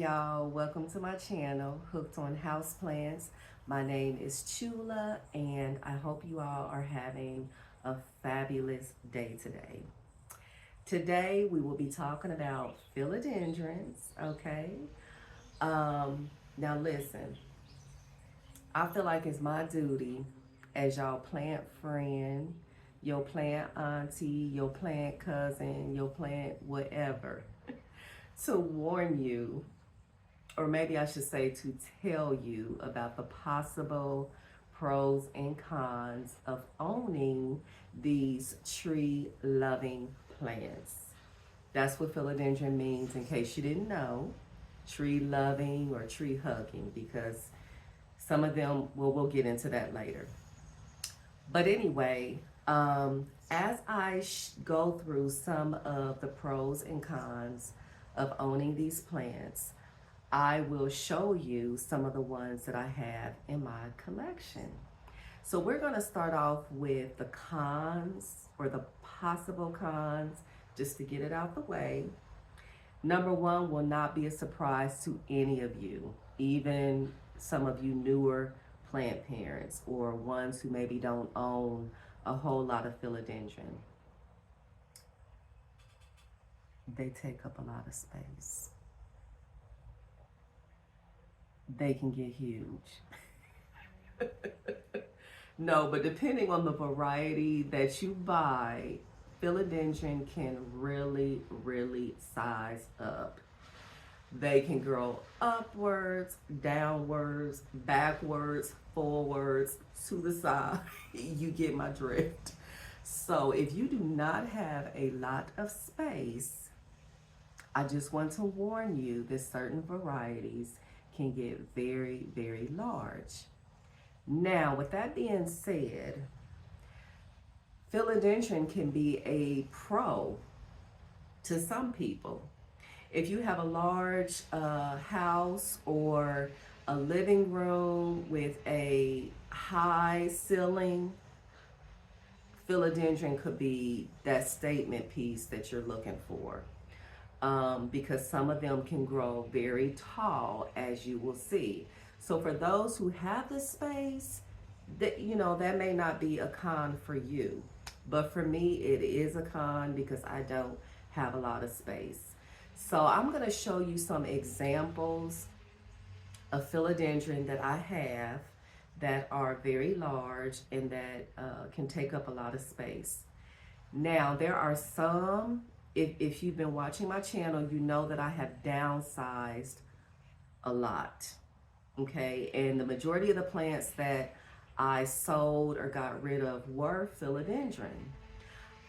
y'all, welcome to my channel, Hooked on Houseplants. My name is Chula and I hope you all are having a fabulous day today. Today we will be talking about philodendrons, okay? Now listen, I feel like it's my duty as y'all plant friend, your plant auntie, your plant cousin, your plant whatever, to warn you, or maybe I should say to tell you about the possible pros and cons of owning these tree loving plants. That's what philodendron means, in case you didn't know. Tree loving or tree hugging, because some of them, well, we'll get into that later. But anyway, as I go through some of the pros and cons of owning these plants, I will show you some of the ones that I have in my collection. So we're going to start off with the cons, or the possible cons, just to get it out the way. Number one will not be a surprise to any of you, even some of you newer plant parents or ones who maybe don't own a whole lot of philodendron. They take up a lot of space. They can get huge. No, but depending on the variety that you buy, philodendron can really size up. They can grow upwards, downwards, backwards, forwards, to the side. You get my drift. So if you do not have a lot of space, I just want to warn you that certain varieties can get very large. Now, with that being said, philodendron can be a pro to some people. If you have a large house or a living room with a high ceiling, philodendron could be that statement piece that you're looking for. Because some of them can grow very tall, as you will see. So for those who have the space, that may not be a con for you. But for me, it is a con because I don't have a lot of space. So I'm going to show you some examples of philodendron that I have that are very large and that can take up a lot of space. Now, there are some, if you've been watching my channel, you know that I have downsized a lot, okay? And the majority of the plants that I sold or got rid of were philodendron.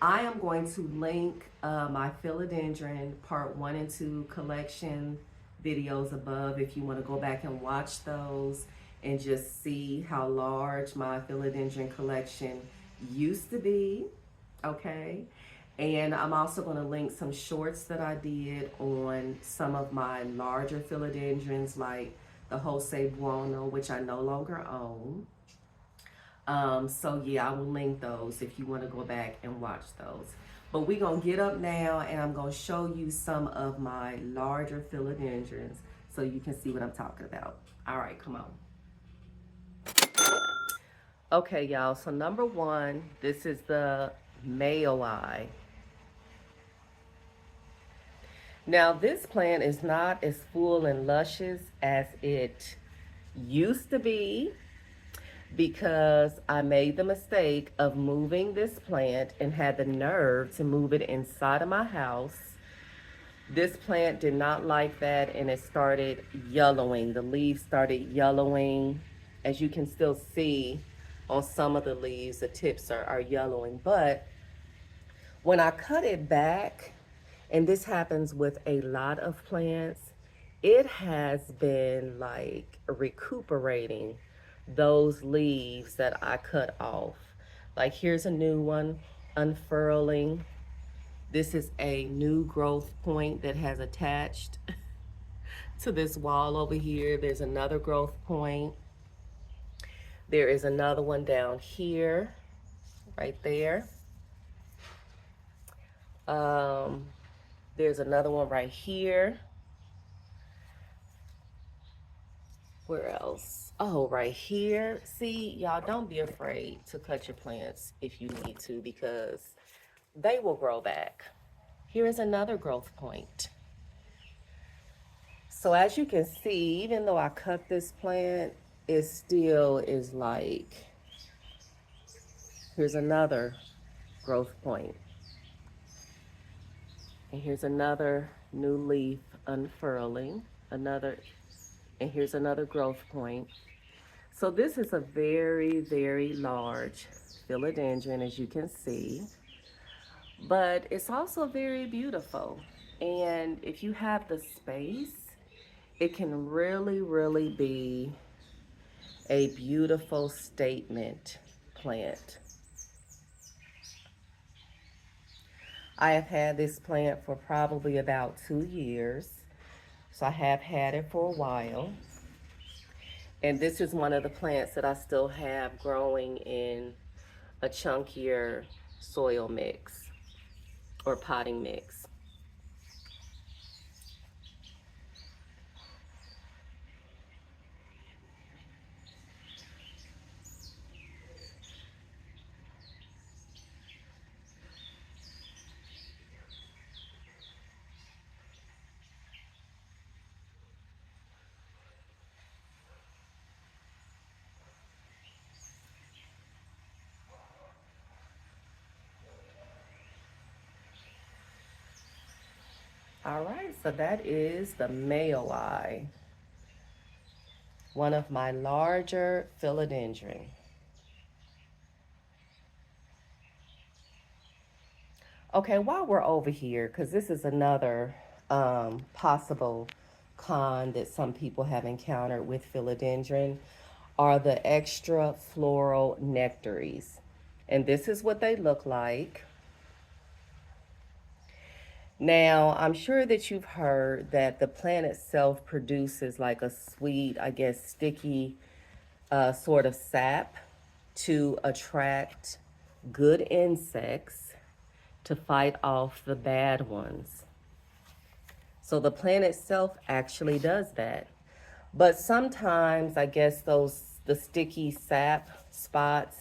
I am going to link my philodendron part 1 and 2 collection videos above if you want to go back and watch those and just see how large my philodendron collection used to be, okay? And I'm also going to link some shorts that I did on some of my larger philodendrons, like the Jose Bueno, which I no longer own. So yeah, I will link those if you want to go back and watch those. But we're going to get up now and I'm going to show you some of my larger philodendrons so you can see what I'm talking about. All right, come on. Okay, y'all, so number one, this is the Mayo Eye. Now, this plant is not as full and luscious as it used to be because I made the mistake of moving this plant and had the nerve to move it inside of my house. This plant did not like that and it started yellowing. The leaves started yellowing. As you can still see on some of the leaves, the tips are yellowing. But when I cut it back, and this happens with a lot of plants, it has been like recuperating those leaves that I cut off. Like here's a new one, unfurling. This is a new growth point that has attached to this wall over here. There's another growth point. There is another one down here, right there. There's another one right here. Where else? Oh, right here. See, y'all, don't be afraid to cut your plants if you need to, because they will grow back. Here is another growth point. So as you can see, even though I cut this plant, it still is like, here's another growth point. And here's another new leaf unfurling, another, and here's another growth point. So this is a very, very large philodendron, as you can see, but it's also very beautiful. And if you have the space, it can really, really be a beautiful statement plant. I have had this plant for probably about 2 years, so I have had it for a while. And this is one of the plants that I still have growing in a chunkier soil mix or potting mix. All right, so that is the male eye, one of my larger philodendron. Okay, while we're over here, because this is another possible con that some people have encountered with philodendron, are the extra floral nectaries. And this is what they look like. Now, I'm sure that you've heard that the plant itself produces like a sweet, I guess, sticky sort of sap to attract good insects to fight off the bad ones. So the plant itself actually does that. But sometimes I guess the sticky sap spots,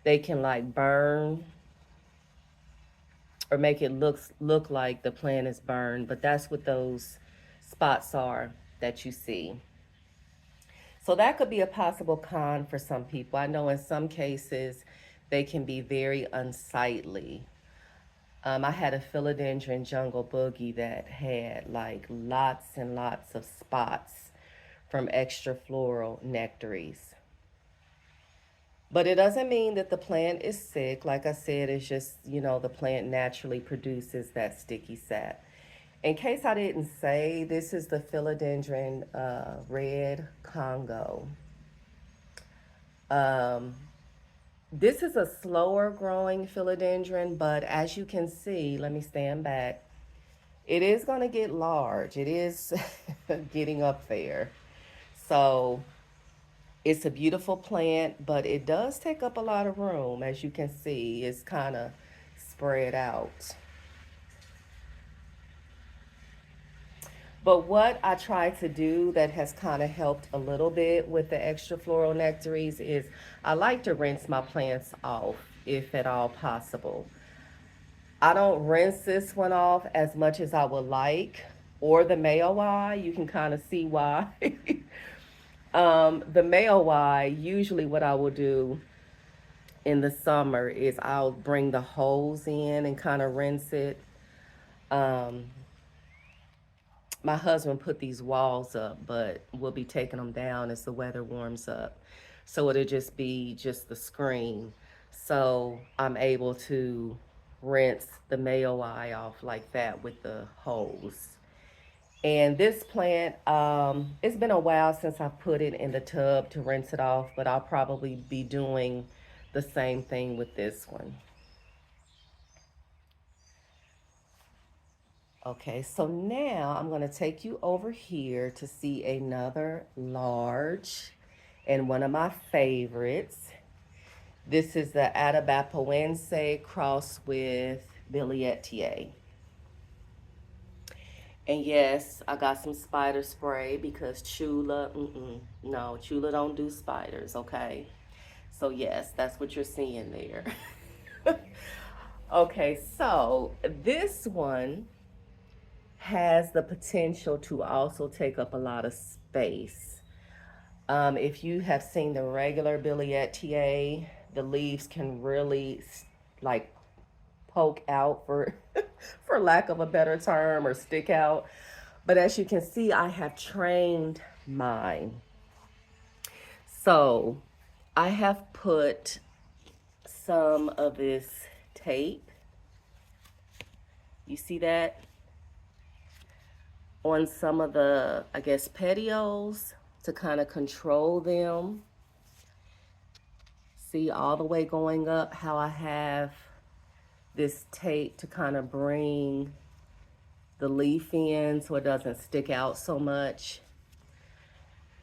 they can like burn or make it look like the plant is burned, but that's what those spots are that you see. So that could be a possible con for some people. I know in some cases they can be very unsightly. I had a philodendron jungle boogie that had like lots and lots of spots from extra floral nectaries. But it doesn't mean that the plant is sick. Like I said, it's just, the plant naturally produces that sticky sap. In case I didn't say, this is the philodendron red Congo. Um, this is a slower growing philodendron, but as you can see, let me stand back. It is going to get large. It is getting up there. So it's a beautiful plant, but it does take up a lot of room. As you can see, it's kind of spread out. But what I try to do that has kind of helped a little bit with the extra floral nectaries is I like to rinse my plants off if at all possible. I don't rinse this one off as much as I would like, or the male eye. You can kind of see why. The male eye, usually what I will do in the summer is I'll bring the hose in and kind of rinse it. Um, my husband put these walls up, but we'll be taking them down as the weather warms up. So it'll just be just the screen. So I'm able to rinse the male eye off like that with the hose. And this plant, it's been a while since I've put it in the tub to rinse it off, but I'll probably be doing the same thing with this one. Okay, so now I'm going to take you over here to see another large and one of my favorites. This is the Atabapoense crossed with Billietier. And yes, I got some spider spray because Chula, no, Chula don't do spiders, okay? So yes, that's what you're seeing there. Okay, so this one has the potential to also take up a lot of space. If you have seen the regular Billietier, the leaves can really like poke out for for lack of a better term, or stick out. But as you can see, I have trained mine. So I have put some of this tape, you see that, on some of the, I guess, petioles to kind of control them. See, all the way going up, how I have this tape to kind of bring the leaf in so it doesn't stick out so much.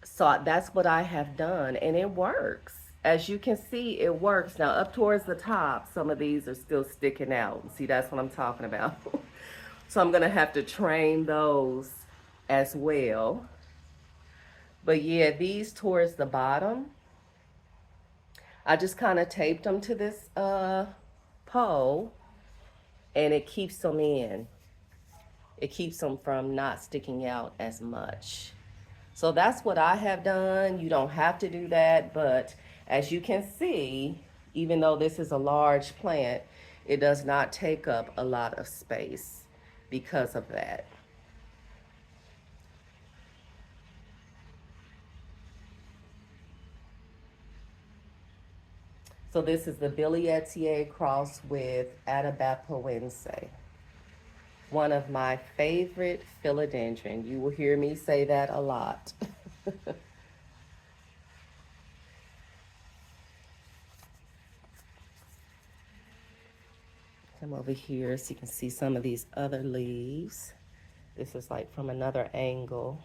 So that's what I have done, and it works. As you can see, it works. Now, up towards the top, some of these are still sticking out. See, that's what I'm talking about. So I'm going to have to train those as well. But yeah, these towards the bottom, I just kind of taped them to this pole, and it keeps them in. It keeps them from not sticking out as much. So that's what I have done. You don't have to do that, but as you can see, even though this is a large plant, it does not take up a lot of space because of that. So this is the Billietier cross with Atabapoense, one of my favorite philodendron. You will hear me say that a lot. Come over here so you can see some of these other leaves. This is like from another angle.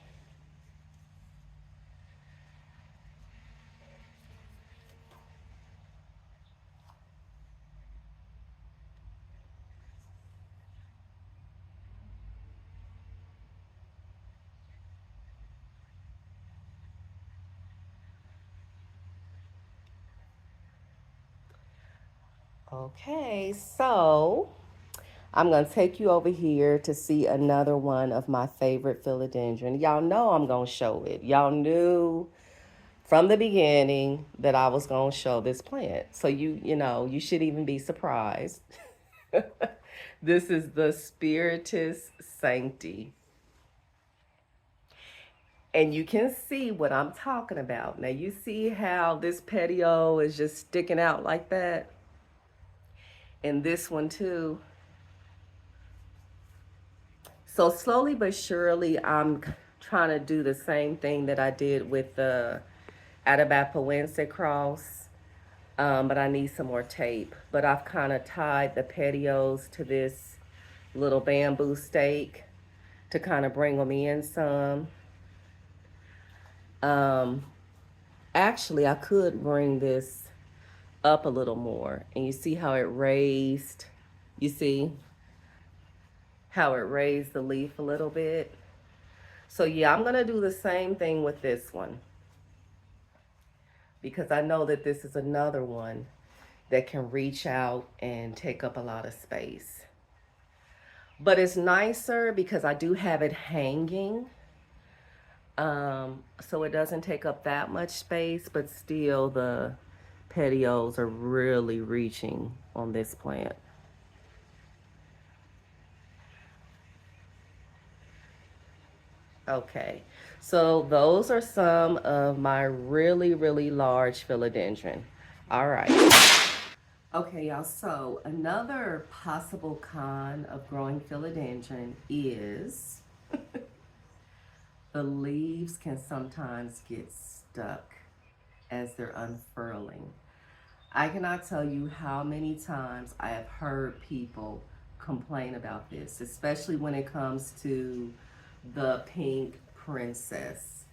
Okay, so I'm going to take you over here to see another one of my favorite philodendron. Y'all know I'm going to show it. Y'all knew from the beginning that I was going to show this plant. So you know, you should even be surprised. This is the Spiritus Sancti. And you can see what I'm talking about. Now you see how this petiole is just sticking out like that? And this one too. So slowly but surely, I'm trying to do the same thing that I did with the Atabapoense cross, but I need some more tape. But I've kind of tied the petioles to this little bamboo stake to kind of bring them in some. Um, Actually, I could bring this up a little more, and you see how it raised, you see how it raised the leaf a little bit. So yeah, I'm gonna do the same thing with this one, because I know that this is another one that can reach out and take up a lot of space. But it's nicer because I do have it hanging, so it doesn't take up that much space, but still the petioles are really reaching on this plant. Okay, so those are some of my really, really large philodendron. All right. Okay, y'all, so another possible con of growing philodendron is the leaves can sometimes get stuck as they're unfurling. I cannot tell you how many times I have heard people complain about this, especially when it comes to the pink princess.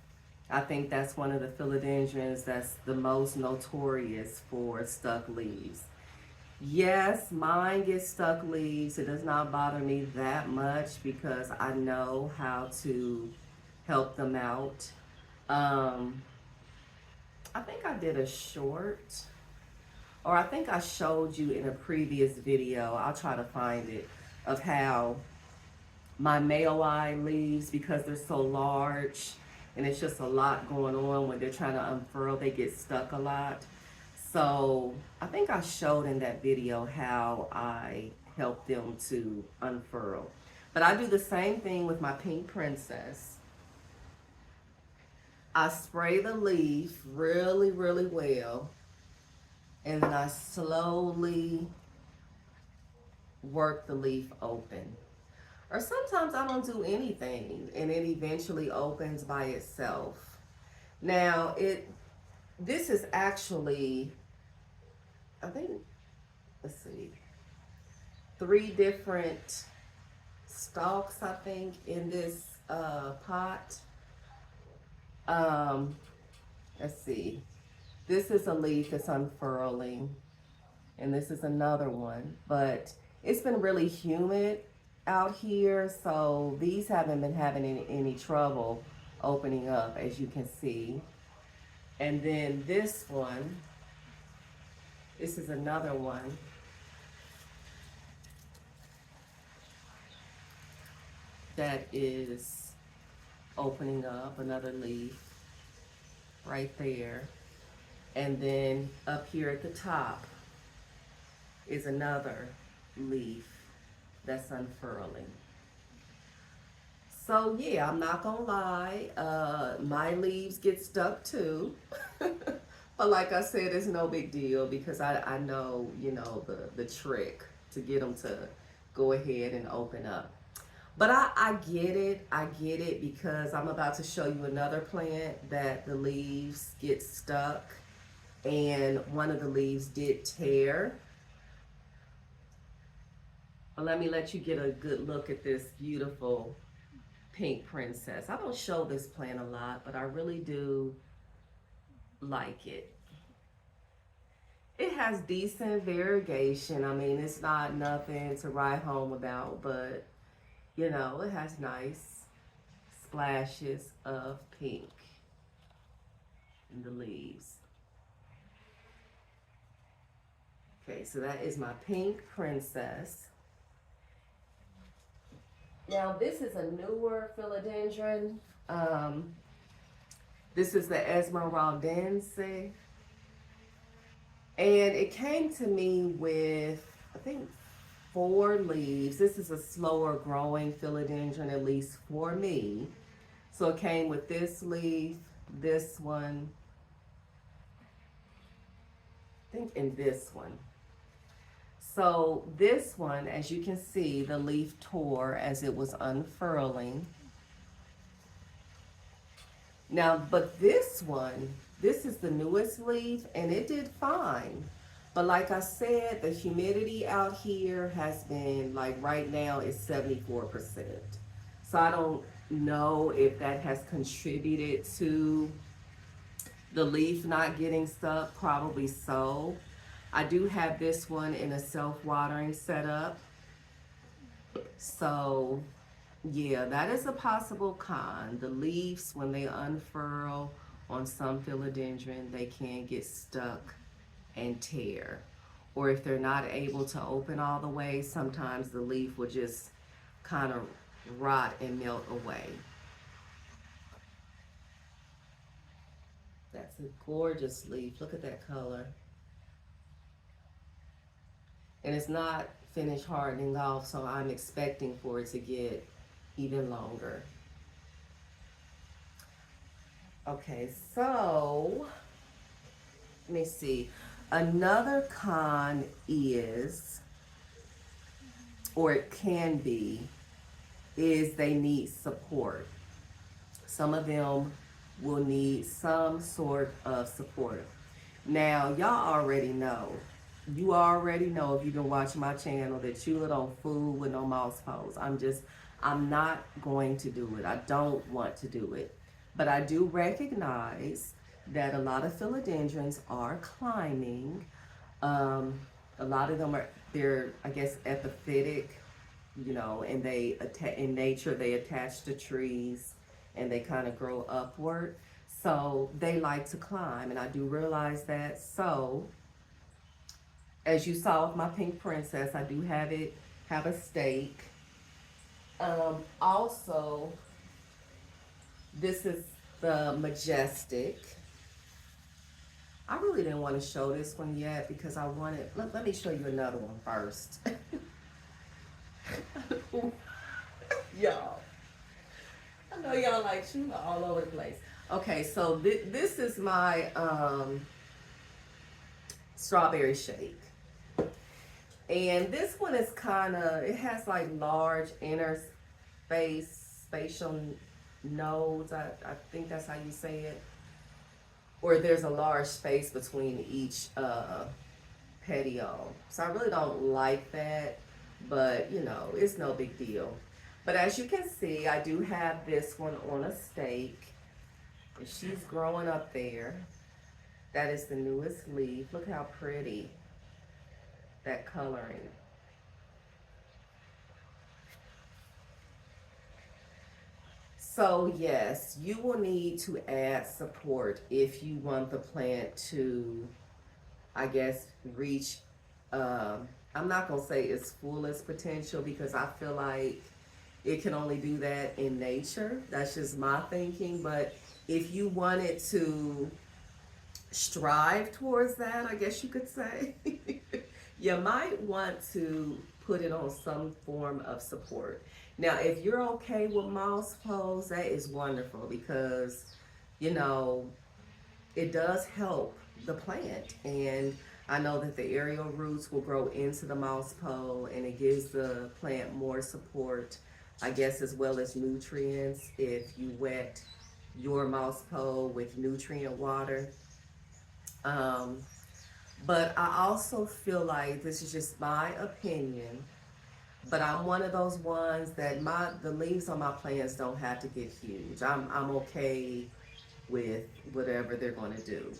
I think that's one of the philodendrons that's the most notorious for stuck leaves. Yes, mine gets stuck leaves. It does not bother me that much because I know how to help them out. Um, I think I did a short, or I think I showed you in a previous video. I'll try to find it, of how my male line leaves, because they're so large and it's just a lot going on when they're trying to unfurl, they get stuck a lot. So I think I showed in that video how I help them to unfurl. But I do the same thing with my pink princess. I spray the leaf really, really well, and then I slowly work the leaf open. Or sometimes I don't do anything and it eventually opens by itself. Now, this is actually, I think, let's see, 3 different stalks, I think, in this pot. Let's see. This is a leaf that's unfurling, and this is another one. But it's been really humid out here, so these haven't been having any trouble opening up, as you can see. And then this one, this is another one. That is opening up, another leaf right there. And then up here at the top is another leaf that's unfurling. So yeah, I'm not gonna lie, my leaves get stuck too. But like I said, it's no big deal because I know, you know, the trick to get them to go ahead and open up. But I get it because I'm about to show you another plant that the leaves get stuck, and one of the leaves did tear. But let me let you get a good look at this beautiful pink princess. I don't show this plant a lot, but I really do like it. It has decent variegation. I mean, it's not nothing to write home about, but you know, it has nice splashes of pink in the leaves. Okay, so that is my pink princess. Now, this is a newer philodendron. This is the Esmeraldense. And it came to me with, I think, 4 leaves. This is a slower growing philodendron, at least for me. So it came with this leaf, this one, I think, and this one. So this one, as you can see, the leaf tore as it was unfurling. Now, but this one, this is the newest leaf, and it did fine. But like I said, the humidity out here has been, like right now, it's 74%. So I don't know if that has contributed to the leaf not getting stuck. Probably so. I do have this one in a self-watering setup. So yeah, that is a possible con. The leaves, when they unfurl on some philodendron, they can get stuck and tear. Or if they're not able to open all the way, sometimes the leaf will just kind of rot and melt away. That's a gorgeous leaf. Look at that color. And it's not finished hardening off, so I'm expecting for it to get even longer. Okay, so let me see. Another con is, or it can be, is they need support. Some of them will need some sort of support. Now, y'all already know. You already know, if you've been watching my channel, that Chula don't fool with no mouse pose. I'm not going to do it. I don't want to do it. But I do recognize that a lot of philodendrons are climbing. A A lot of them they're, I guess, epiphytic, you know, and in nature they attach to trees and they kind of grow upward. So they like to climb, and I do realize that. So as you saw with my pink princess, I do have a stake. Also, this is the majestic. I really didn't want to show this one yet because I wanted, let me show you another one first. Y'all, I know y'all like shooting all over the place. Okay, so this is my strawberry shake. And this one is kind of, it has like large inner spatial nodes. I think that's how you say it. Or there's a large space between each petiole. So I really don't like that, but you know, it's no big deal. But as you can see, I do have this one on a stake. And she's growing up there. That is the newest leaf. Look how pretty that coloring. So yes, you will need to add support if you want the plant to, I guess, reach, I'm not gonna say its fullest potential because I feel like it can only do that in nature. That's just my thinking. But if you wanted to strive towards that, I guess you could say, you might want to put it on some form of support. Now, if you're okay with moss poles, that is wonderful because, you know, it does help the plant. And I know that the aerial roots will grow into the moss pole and it gives the plant more support, I guess, as well as nutrients if you wet your moss pole with nutrient water. But I also feel like, this is just my opinion, but I'm one of those ones that the leaves on my plants don't have to get huge. I'm okay with whatever they're going to do.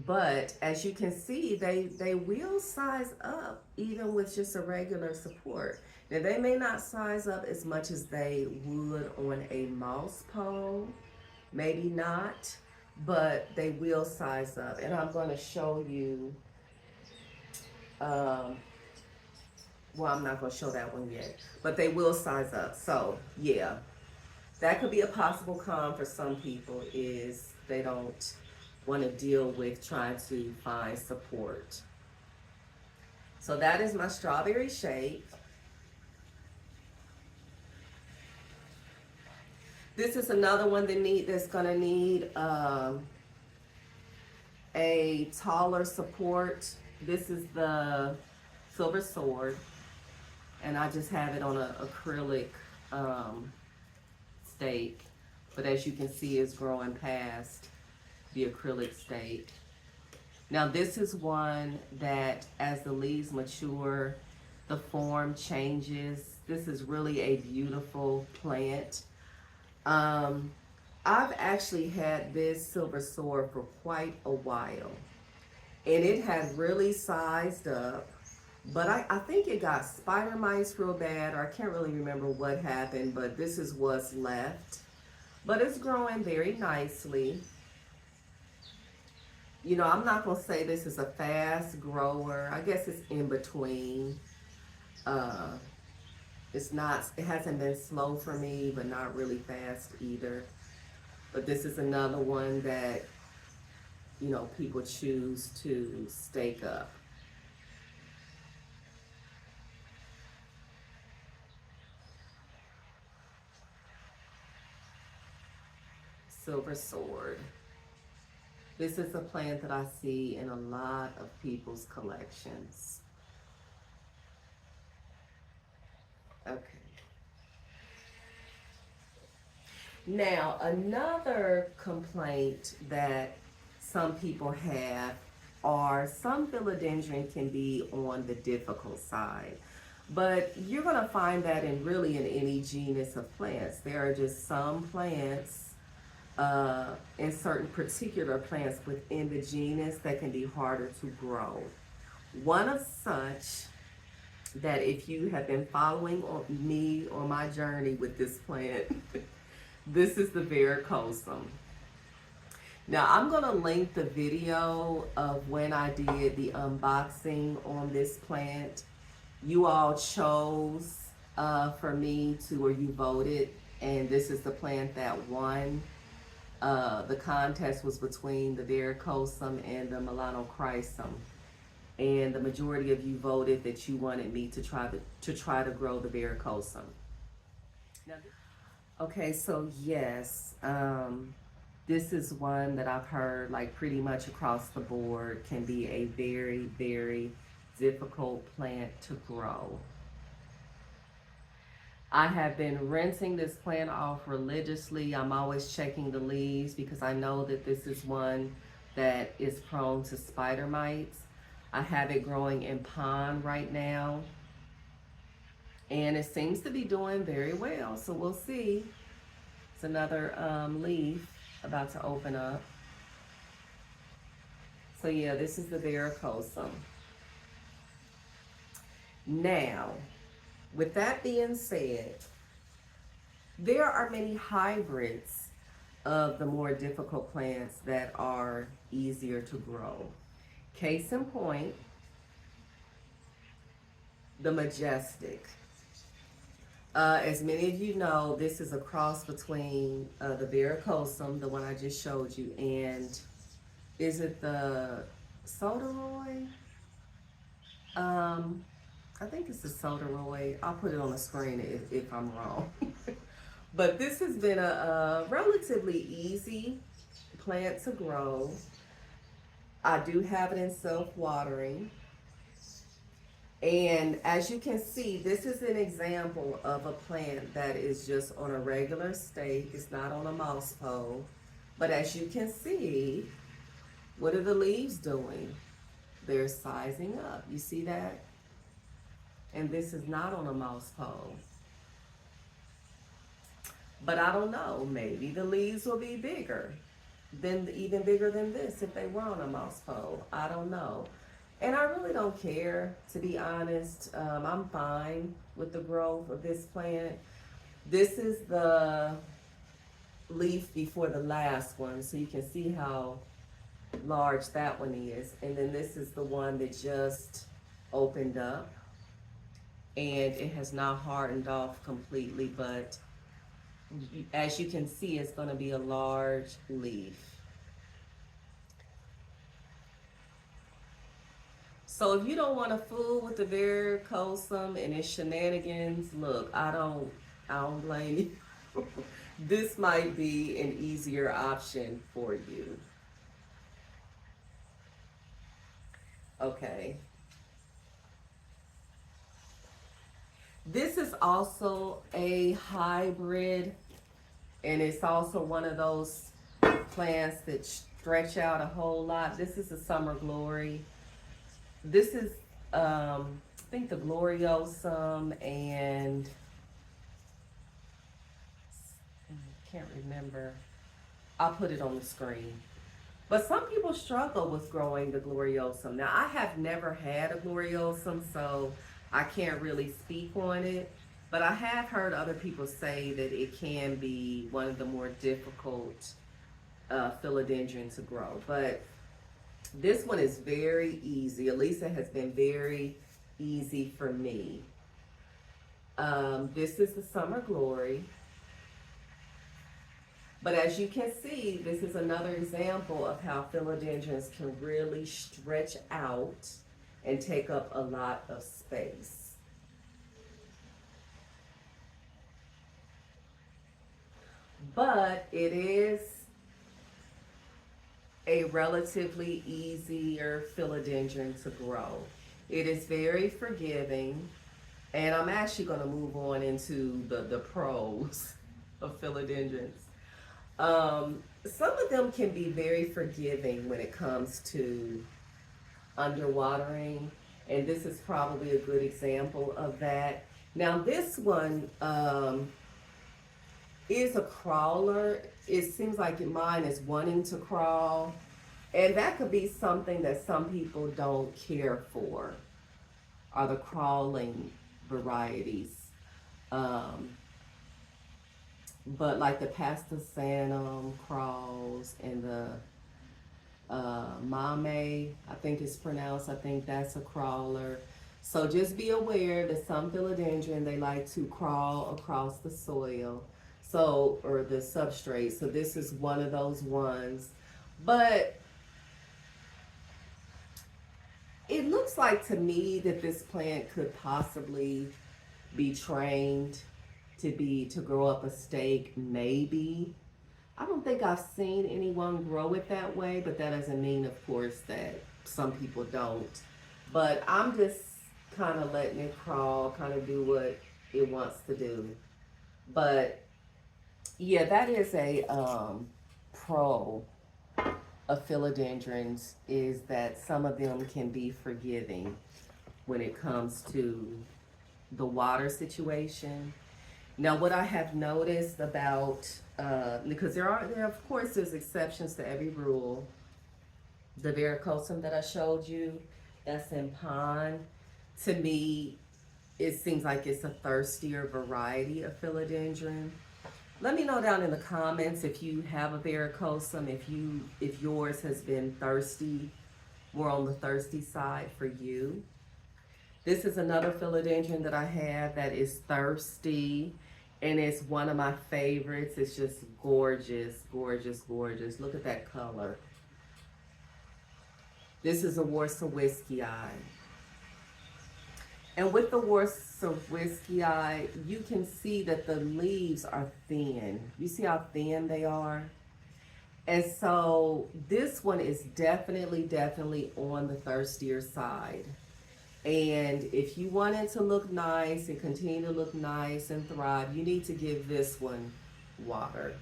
But as you can see, they will size up even with just a regular support. Now they may not size up as much as they would on a moss pole, maybe not, but they will size up. And I'm going to show you, well, I'm not going to show that one yet, but they will size up. So yeah, that could be a possible con for some people, is they don't want to deal with trying to find support. So that is my strawberry shake. This is another one that's gonna need a taller support. This is the Silver Sword, and I just have it on an acrylic stake. But as you can see, it's growing past the acrylic stake. Now this is one that, as the leaves mature, the form changes. This is really a beautiful plant. I've actually had this Silver Sword for quite a while, and it had really sized up, but I think it got spider mites real bad, or I can't really remember what happened, but this is what's left. But it's growing very nicely. You know, I'm not gonna say this is a fast grower. I guess it's in between. It hasn't been slow for me, but not really fast either. But this is another one that, you know, people choose to stake up. Silver Sword. This is a plant that I see in a lot of people's collections. Okay. Now, another complaint that some people have are some philodendron can be on the difficult side. But you're going to find that in any genus of plants. There are just some plants in certain particular plants within the genus that can be harder to grow. One of such that, if you have been following me on my journey with this plant, this is the varicosum. Now I'm going to link the video of when I did the unboxing on this plant. You all chose for me to, or you voted, and this is the plant that won. The contest was between the varicosum and the melanochrysum, and the majority of you voted that you wanted me to try to grow the varicosum. Okay, so yes, this is one that I've heard like pretty much across the board can be a very, very difficult plant to grow. I have been rinsing this plant off religiously. I'm always checking the leaves because I know that this is one that is prone to spider mites. I have it growing in pond right now, and it seems to be doing very well. So we'll see. It's another leaf about to open up. So yeah, this is the varicosum. Now, with that being said, there are many hybrids of the more difficult plants that are easier to grow. Case in point, the majestic. As many of you know, this is a cross between the varicosum, the one I just showed you, and is it the soderoy? I think it's the soderoy. I'll put it on the screen if I'm wrong. But this has been a relatively easy plant to grow. I do have it in self-watering. And as you can see, this is an example of a plant that is just on a regular stake. It's not on a moss pole. But as you can see, what are the leaves doing? They're sizing up. You see that? And this is not on a moss pole. But I don't know, maybe the leaves will be bigger, even bigger than this if they were on a moss pole. I don't know. And I really don't care, to be honest. I'm fine with the growth of this plant. This is the leaf before the last one, so you can see how large that one is. And then this is the one that just opened up, and it has not hardened off completely, but as you can see, it's going to be a large leaf. So if you don't want to fool with the varicosum and its shenanigans, look, I don't blame you. This might be an easier option for you. Okay. This is also a hybrid, and it's also one of those plants that stretch out a whole lot. This is a summer glory. This is, I think, the gloriosum, and I can't remember. I'll put it on the screen. But some people struggle with growing the gloriosum. Now, I have never had a gloriosum, so I can't really speak on it, but I have heard other people say that it can be one of the more difficult philodendron to grow. But this one is very easy. At least it has been very easy for me. This is the summer glory. But as you can see, this is another example of how philodendrons can really stretch out and take up a lot of space. But it is a relatively easier philodendron to grow. It is very forgiving, and I'm actually going to move on into the pros of philodendrons. Some of them can be very forgiving when it comes to underwatering, and this is probably a good example of that. Now this one, is a crawler. It seems like mine is wanting to crawl. And that could be something that some people don't care for, are the crawling varieties. Um, but like the pasta sanum crawls and the mame, I think it's pronounced, I think that's a crawler. So just be aware that some philodendron, they like to crawl across the soil, so, or the substrate. So this is one of those ones. But it looks like to me that this plant could possibly be trained to grow up a stake, maybe. I don't think I've seen anyone grow it that way, but that doesn't mean, of course, that some people don't. But I'm just kind of letting it crawl, kind of do what it wants to do. But yeah, that is a pro of philodendrons, is that some of them can be forgiving when it comes to the water situation. Now, what I have noticed about, because there of course, there's exceptions to every rule. The varicosum that I showed you, that's in pond. To me, it seems like it's a thirstier variety of philodendron. Let me know down in the comments if you have a varicosum, if yours has been thirsty, more on the thirsty side for you. This is another philodendron that I have that is thirsty, and it's one of my favorites. It's just gorgeous, gorgeous, gorgeous. Look at that color. This is a Warsawisky. And with the Warsawisky, you can see that the leaves are thin. You see how thin they are? And so this one is definitely on the thirstier side. And if you want it to look nice and continue to look nice and thrive, you need to give this one water.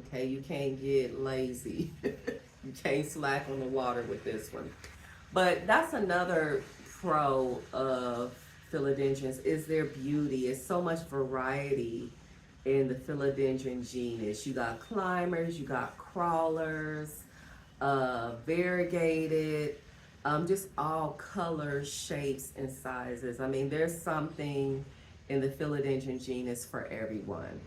Okay, you can't get lazy. You can't slack on the water with this one. But that's another pro of philodendrons, is their beauty. It's so much variety in the philodendron genus. You got climbers, you got crawlers, variegated, just all colors, shapes, and sizes. I mean, there's something in the philodendron genus for everyone.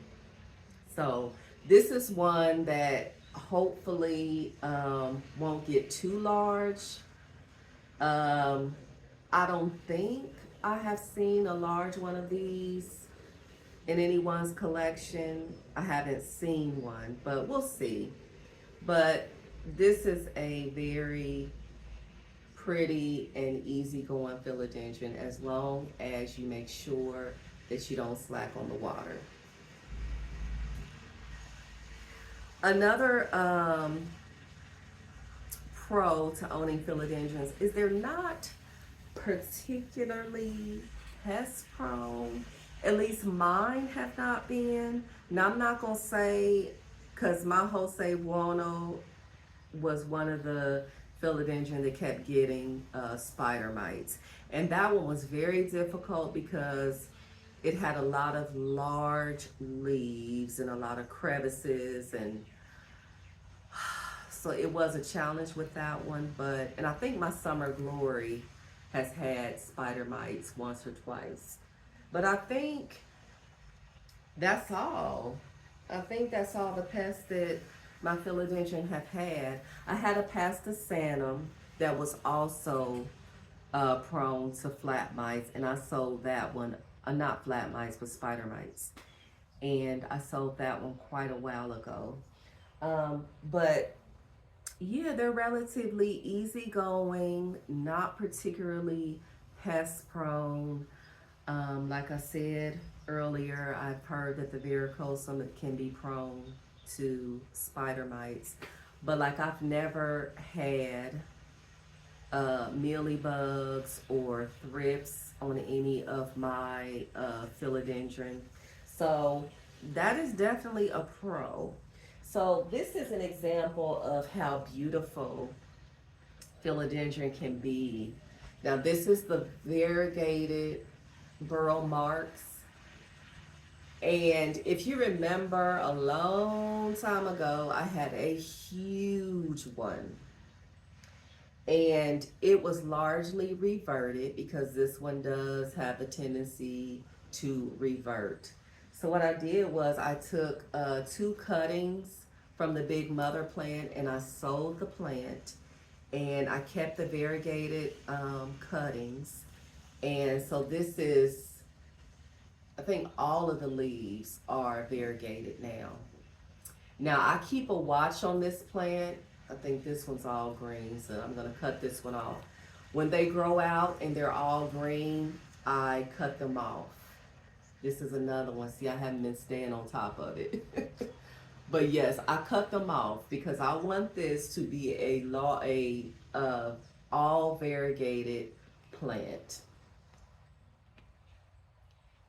So this is one that hopefully won't get too large. I don't think I have seen a large one of these in anyone's collection. I haven't seen one, but we'll see. But this is a very pretty and easygoing philodendron, as long as you make sure that you don't slack on the water. Another pro to owning philodendrons is they're not particularly pest prone. At least mine have not been. Now, I'm not gonna say, because my Jose Bueno was one of the philodendron that kept getting spider mites, and that one was very difficult because it had a lot of large leaves and a lot of crevices, and so it was a challenge with that one. But, and I think my Summer Glory has had spider mites once or twice. But I think that's all. I think that's all the pests that my philodendron have had. I had a pasta sanum that was also prone to flat mites, and I sold that one, not flat mites, but spider mites. And I sold that one quite a while ago. But yeah, they're relatively easygoing, not particularly pest prone. Like I said earlier, I've heard that the varicosum can be prone to spider mites, but like I've never had mealybugs or thrips on any of my philodendron. So that is definitely a pro. So this is an example of how beautiful philodendron can be. Now this is the variegated burl marks. And if you remember a long time ago, I had a huge one. And it was largely reverted because this one does have a tendency to revert. So what I did was I took two cuttings from the big mother plant and I sowed the plant, and I kept the variegated cuttings. And so this is, I think all of the leaves are variegated now. Now I keep a watch on this plant. I think this one's all green, so I'm gonna cut this one off. When they grow out and they're all green, I cut them off. This is another one. See, I haven't been staying on top of it. But yes, I cut them off because I want this to be all variegated plant.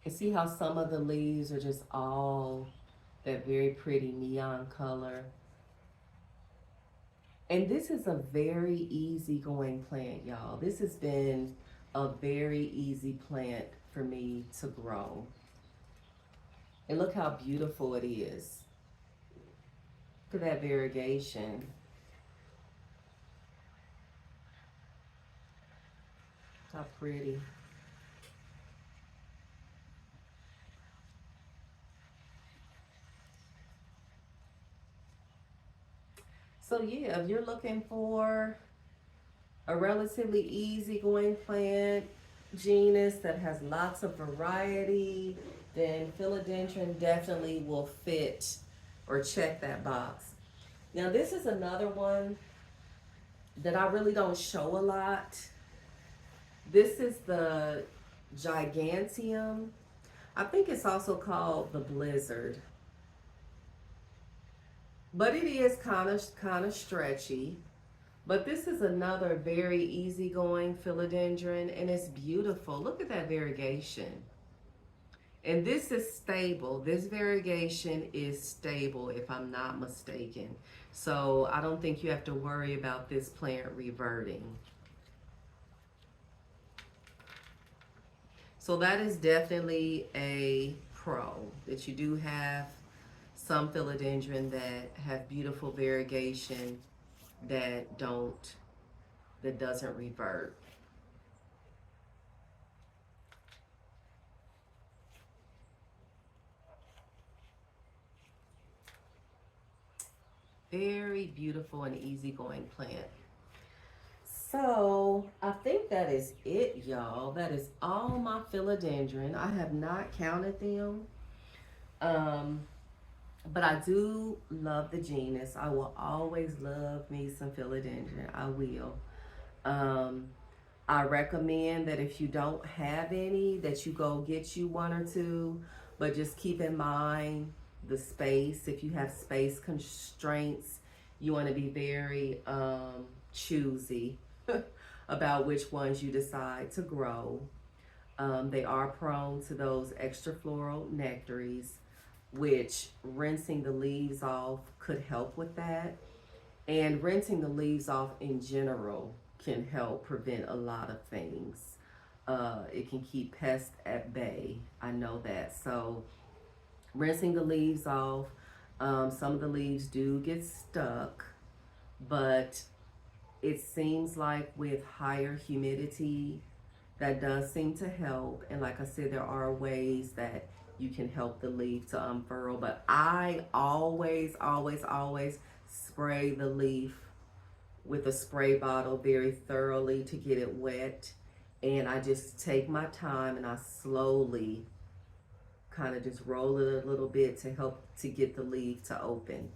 And see how some of the leaves are just all that very pretty neon color. And this is a very easy going plant, y'all. This has been a very easy plant for me to grow. And look how beautiful it is. Look at that variegation. How pretty. So yeah, if you're looking for a relatively easygoing plant genus that has lots of variety, then philodendron definitely will fit or check that box. Now this is another one that I really don't show a lot. This is the gigantium. I think it's also called the blizzard. But it is kind of stretchy. But this is another very easygoing philodendron, and it's beautiful. Look at that variegation. And this is stable. This variegation is stable, if I'm not mistaken. So I don't think you have to worry about this plant reverting. So that is definitely a pro, that you do have some philodendron that have beautiful variegation that doesn't revert. Very beautiful and easygoing plant. So I think that is it, y'all. That is all my philodendron. I have not counted them. But I do love the genus. I will always love me some philodendron. I will. I recommend that if you don't have any, that you go get you one or two, but just keep in mind the space. If you have space constraints, you want to be very choosy about which ones you decide to grow. They are prone to those extra floral nectaries, which rinsing the leaves off could help with that. And rinsing the leaves off in general can help prevent a lot of things. It can keep pests at bay. I know that. So rinsing the leaves off, some of the leaves do get stuck, but it seems like with higher humidity, that does seem to help. And like I said, there are ways that you can help the leaf to unfurl, but I always spray the leaf with a spray bottle very thoroughly to get it wet. And I just take my time and I slowly kind of just roll it a little bit to help to get the leaf to open.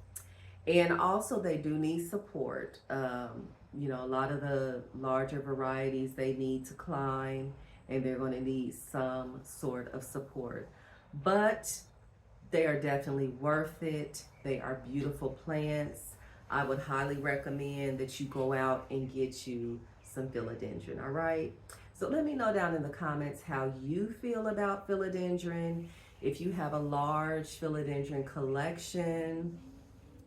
And also they do need support. You know, a lot of the larger varieties, they need to climb and they're going to need some sort of support. But they are definitely worth it. They are beautiful plants. I would highly recommend that you go out and get you some philodendron, all right? So let me know down in the comments how you feel about philodendron. If you have a large philodendron collection,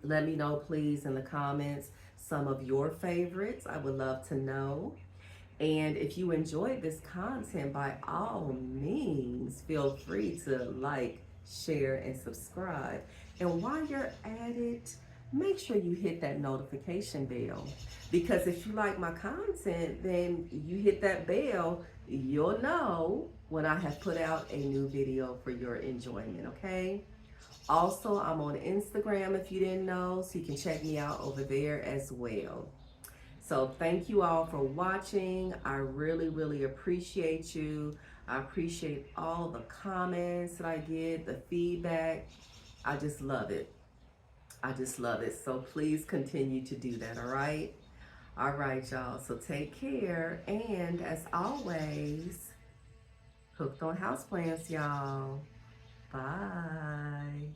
let me know please in the comments some of your favorites. I would love to know. And if you enjoyed this content, by all means, feel free to like, share, and subscribe. And while you're at it, make sure you hit that notification bell, because if you like my content, then you hit that bell, you'll know when I have put out a new video for your enjoyment, okay? Also, I'm on Instagram if you didn't know, so you can check me out over there as well. So thank you all for watching. I really, really appreciate you. I appreciate all the comments that I get, the feedback. I just love it. I just love it. So please continue to do that, all right? All right, y'all. So take care. And as always, hooked on houseplants, y'all. Bye.